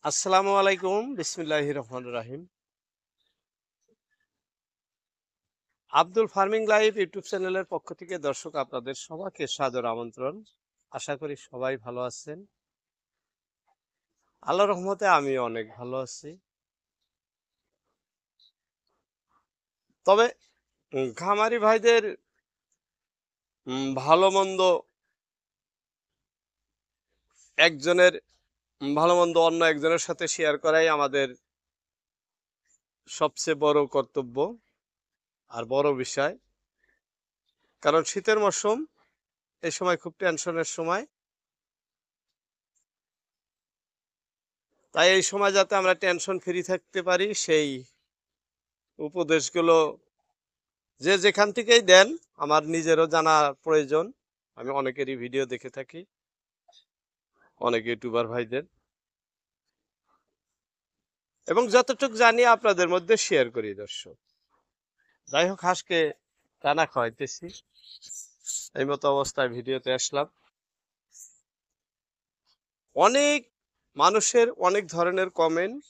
আসসালামু আলাইকুম বিসমিল্লাহির রহমানির রহিম। আব্দুল ফার্মিং লাইভ ইউটিউব চ্যানেলের পক্ষ থেকে দর্শক আপনাদের সবাইকে সাদর আমন্ত্রণ। আশা করি সবাই ভালো আছেন। আল্লাহর রহমতে আমি অনেক ভালো আছি। তবে খামারি ভাইদের ভালো মন্দ একজনের ভালো মন্দ অন্য একজনের সাথে শেয়ার করাই আমাদের সবচেয়ে বড় কর্তব্য আর বড় বিষয়। কারণ শীতের মৌসুম, এই সময় খুব টেনশনের সময়। তাই এই সময় যাতে আমরা টেনশন ফ্রি থাকতে পারি সেই উপদেশগুলো যে যেখান থেকেই দেন আমার নিজেরও জানা প্রয়োজন। আমি অনেকেরই ভিডিও দেখে থাকি, অনেক ইউটিউবার ভাইদের, এবং যতটুকু জানি আপনাদের মধ্যে শেয়ার করি দর্শক। যাই হোক, হাঁসকে দানা খাওয়াইতেছি, এই মতো অবস্থায় ভিডিওতে আসলাম। অনেক মানুষের অনেক ধরনের কমেন্ট।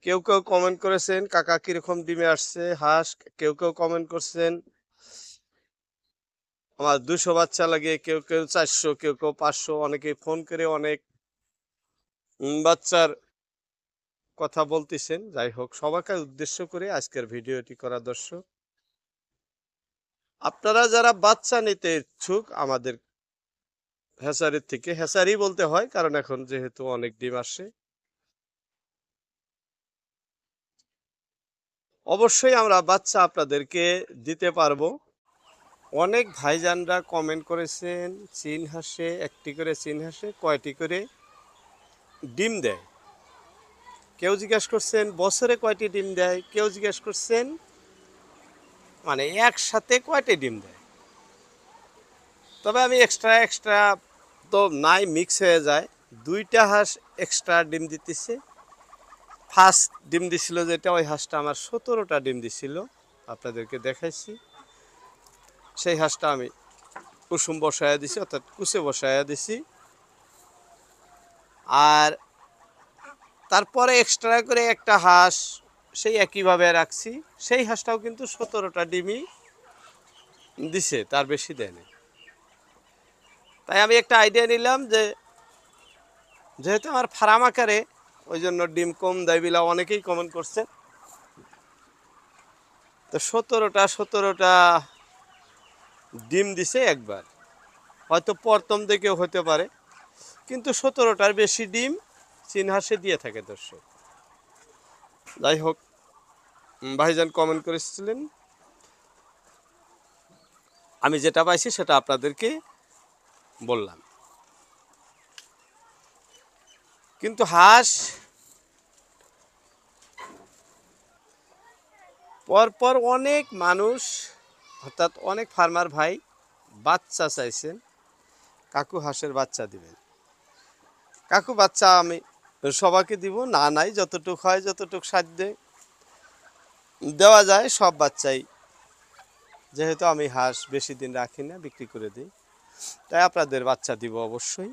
কেউ কেউ কমেন্ট করেছেন কাকা কিরকম ডিমে আসছে হাঁস, কেউ কেউ কমেন্ট করছেন আমার 200 বাচ্চা লাগে, কেউ কেউ 400, কেউ কেউ 500, অনেকে ফোন করে অনেক বাচ্চার কথা বলতেছেন। যাই হোক, সবাইকে উদ্দেশ্য করে আজকের ভিডিওটি করা দর্শক। আপনারা যারা বাচ্চা নিতে ইচ্ছুক আমাদের হ্যাচারির থেকে, হ্যাচারি বলতে হয় কারণ এখন যেহেতু অনেক ডিম আসে, অবশ্যই আমরা বাচ্চা আপনাদেরকে দিতে পারবো। অনেক ভাইজানরা কমেন্ট করেছেন চীন হাঁসে, একটি করে চীন হাঁসে কয়টি করে ডিম দেয়। কেউ জিজ্ঞেস করছেন বছরে কয়টি ডিম দেয়, কেউ জিজ্ঞেস করছেন মানে একসাথে কয়টি ডিম দেয়। তবে আমি এক্সট্রা এক্সট্রা তো নাই, মিক্স হয়ে যায়। 2টা হাঁস এক্সট্রা ডিম দিতেছে। ফার্স্ট ডিম দিছিল যেটা, ওই হাঁসটা আমার 17টা ডিম দিছিল, আপনাদেরকে দেখাইছি। সেই হাঁসটা আমি কুসুম বসায়া দিছি, অর্থাৎ কুচে বসায়া দিছি। আর তারপরে এক্সট্রা করে একটা হাঁস সেই একইভাবে রাখছি। সেই হাঁসটাও কিন্তু 17টা ডিমই দিছে, তার বেশি দেয়নি। তাই আমি একটা আইডিয়া নিলাম যে যেহেতু আমার ফার্ম আকারে, ওই জন্য ডিম কম দেয় বিলা অনেকেই কমেন্ট করছে। তো 17টা ডিম দিছে একবার, হয়তো প্রথম দিকেও হতে পারে, কিন্তু 17টার বেশি ডিম চীন হাঁসে দিয়ে থাকে দর্শক। যাই হোক, ভাইজান কমেন্ট করেছিলেন, আমি যেটা পাইছি সেটা আপনাদেরকে বললাম। কিন্তু হাঁস পরপর অনেক মানুষ, অর্থাৎ অনেক ফার্মার ভাই বাচ্চা চাইছেন, কাকু হাঁসের বাচ্চা দিবেন। কাকু বাচ্চা আমি সবাইকে দিব না, নাই যতটুক হয় যতটুক সাধ্যে দেওয়া যায় সব বাচ্চাই, যেহেতু আমি হাঁস বেশি দিন রাখি না, বিক্রি করে দিই, তাই আপনাদের বাচ্চা দিব অবশ্যই।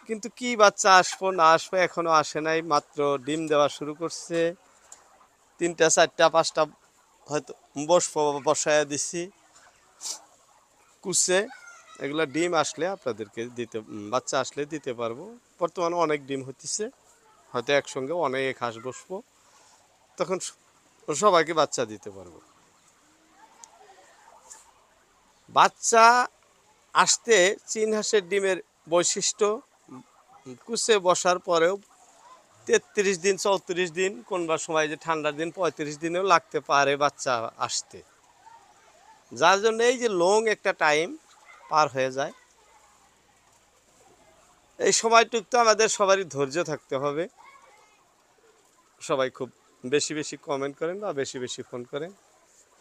কিন্তু কি বাচ্চা আসবো না আসবো এখনো আসে নাই, মাত্র ডিম দেওয়া শুরু করছে। 3টা 4টা 5টা হয়তো বসায়া দিছি কুচে। এগুলো ডিম আসলে আপনাদেরকে দিতে, বাচ্চা আসলে দিতে পারবো। বর্তমানে অনেক ডিম হতেছে, হয়তো একসঙ্গে অনেক হাঁস বসবো, তখন সবাইকে বাচ্চা দিতে পারবো। বাচ্চা আসতে চীন হাঁসের ডিমের বৈশিষ্ট্য, কুচে বসার পরেও 33 দিন 34 দিন, কোনবা সময় যে ঠান্ডার দিন 35 দিনেও লাগতে পারে বাচ্চা আসতে, যার জন্য এই যে লং একটা টাইম পার হয়ে যায়। এই সময়টুক তো আমাদের সবারই ধৈর্য থাকতে হবে। সবাই খুব বেশি বেশি কমেন্ট করেন বা বেশি বেশি ফোন করেন,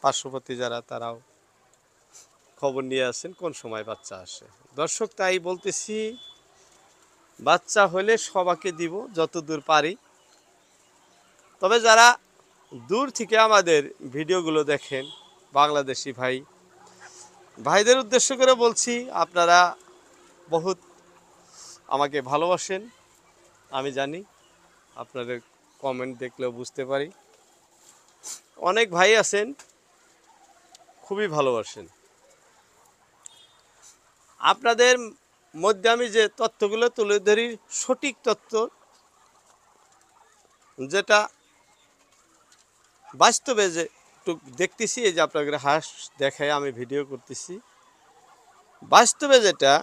পার্শ্ববর্তী যারা তারাও খবর নিয়ে আসেন কোন সময় বাচ্চা আসে। দর্শক, তাই বলতেছি বাচ্চা হলে সবাইকে দিব যত দূর পারি। তবে যারা দূর থেকে আমাদের ভিডিওগুলো দেখেন, বাংলাদেশি ভাইদের উদ্দেশ্য করে বলছি, আপনারা বহুত আমাকে ভালোবাসেন, আমি জানি, আপনাদের কমেন্ট দেখলেও বুঝতে পারি। অনেক ভাই আছেন খুবই ভালোবাসেন। আপনাদের মধ্যে আমি যে তথ্যগুলো তুলে ধরি, সঠিক তথ্য, যেটা বাস্তবে যে একটু দেখতেছি, এই যে আপনাদের হাঁস দেখায় আমি ভিডিও করতেছি, বাস্তবে যেটা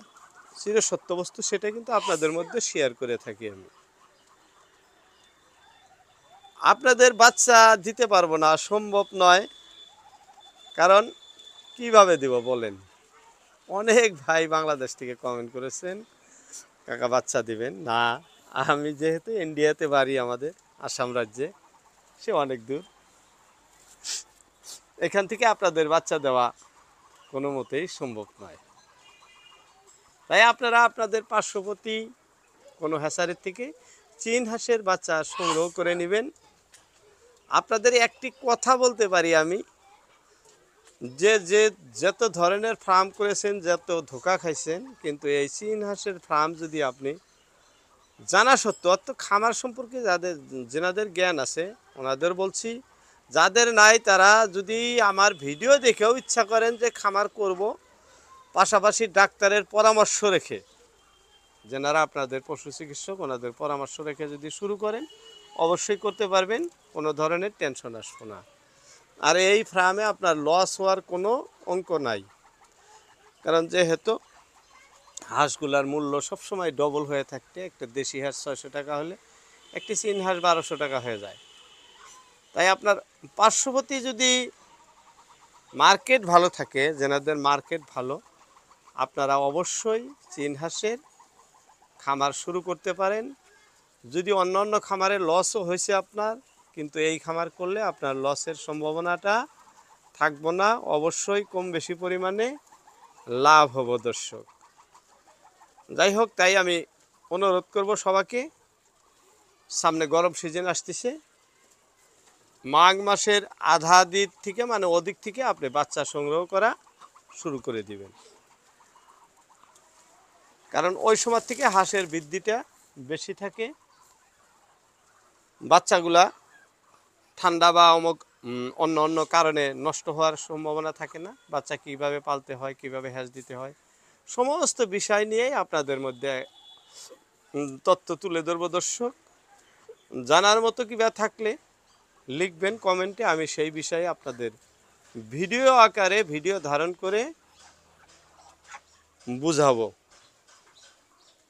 চিরসত্য বস্তু সেটা কিন্তু আপনাদের মধ্যে শেয়ার করে থাকি আমি। আপনাদের বাচ্চা দিতে পারবো না, সম্ভব নয়। কারণ কিভাবে দিব বলেন? অনেক ভাই বাংলাদেশ থেকে কমেন্ট করেছেন কাকা বাচ্চা দিবেন না। আমি যেহেতু ইন্ডিয়াতে বাড়ি, আমাদের আসাম রাজ্যে, সে অনেক দূর, এখান থেকে আপনাদের বাচ্চা দেওয়া কোনো মতেই সম্ভব নয়। তাই আপনারা আপনাদের পার্শ্ববর্তী কোনো হ্যাচারির থেকে চীন হাঁসের বাচ্চা সংগ্রহ করে নেবেন। আপনাদের একটি কথা বলতে পারি আমি, যে যে যত ধরনের ফার্ম করেছেন, যত ধোঁকা খাইছেন, কিন্তু এই চীন হাঁসের ফার্ম যদি আপনি জানা সত্ত্বেও, অত খামার সম্পর্কে যাদের যেনাদের জ্ঞান আছে ওনাদের বলছি, যাদের নাই তারা যদি আমার ভিডিও দেখেও ইচ্ছা করেন যে খামার করব, পাশাপাশি ডাক্তারের পরামর্শ রেখে, যেনারা আপনাদের পশু চিকিৎসক, ওনাদের পরামর্শ রেখে যদি শুরু করেন অবশ্যই করতে পারবেন, কোনো ধরনের টেনশন আসবে না। আর এই ফার্মে আপনার লস হওয়ার কোনো অঙ্ক নাই। কারণ যেহেতু হাঁসগুলার মূল্য সবসময় ডবল হয়ে থাকতে, একটা দেশি হাঁস 600 টাকা হলে একটি চীন হাঁস 1200 টাকা হয়ে যায়। তাই আপনার পার্শ্ববর্তী যদি মার্কেট ভালো থাকে, যেনাদের মার্কেট ভালো, আপনারা অবশ্যই চীন হাঁসের খামার শুরু করতে পারেন। যদি অন্য অন্য খামারে লসও হয়েছে আপনার, কিন্তু এই খামার করলে আপনার লসের সম্ভাবনাটা থাকবো না, অবশ্যই কম বেশি পরিমাণে লাভ হব দর্শক। যাই হোক, তাই আমি অনুরোধ করব সবাইকে, সামনে গরম সিজন আসতেছে, মাঘ মাসের আধা দিক থেকে মানে ওদিক থেকে আপনি বাচ্চা সংগ্রহ করা শুরু করে দিবেন। কারণ ওই সময় থেকে হাঁসের বৃদ্ধিটা বেশি থাকে, বাচ্চাগুলা ঠান্ডা বা অন্য অন্য কারণে নষ্ট হওয়ার সম্ভাবনা থাকে না। বাচ্চা কিভাবে পালতে হয়, কিভাবে হ্যাচ দিতে হয়, সমস্ত বিষয় নিয়েই আপনাদের মধ্যে তথ্য তুলে ধরবো দর্শক। জানার মতো কিবা থাকলে লিখবেন কমেন্টে, আমি সেই বিষয়ে আপনাদের ভিডিও আকারে ভিডিও ধারণ করে বুঝাবো।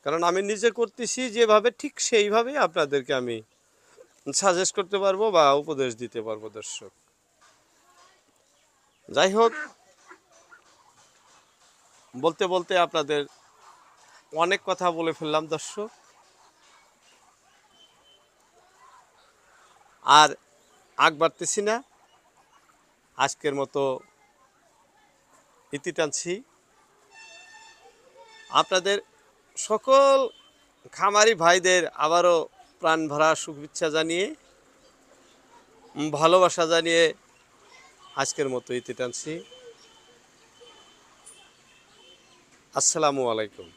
কারণ আমি নিজে করতেছি যেভাবে, ঠিক সেইভাবেই আপনাদেরকে আমি সাজেস্ট করতে পারবো বা উপদেশ দিতে পারবো দর্শক। যাই হোক, বলতে বলতে আপনাদের অনেক কথা বলে ফেললাম দর্শক, আর আগ বাড়তেছি না, আজকের মতো ইতি টানছি। আপনাদের সকল খামারি ভাইদের আবারও প্রাণ ভরা শুভেচ্ছা জানিয়ে, ভালোবাসা জানিয়ে আজকের মতো ইতি টানছি। আসসালামু আলাইকুম।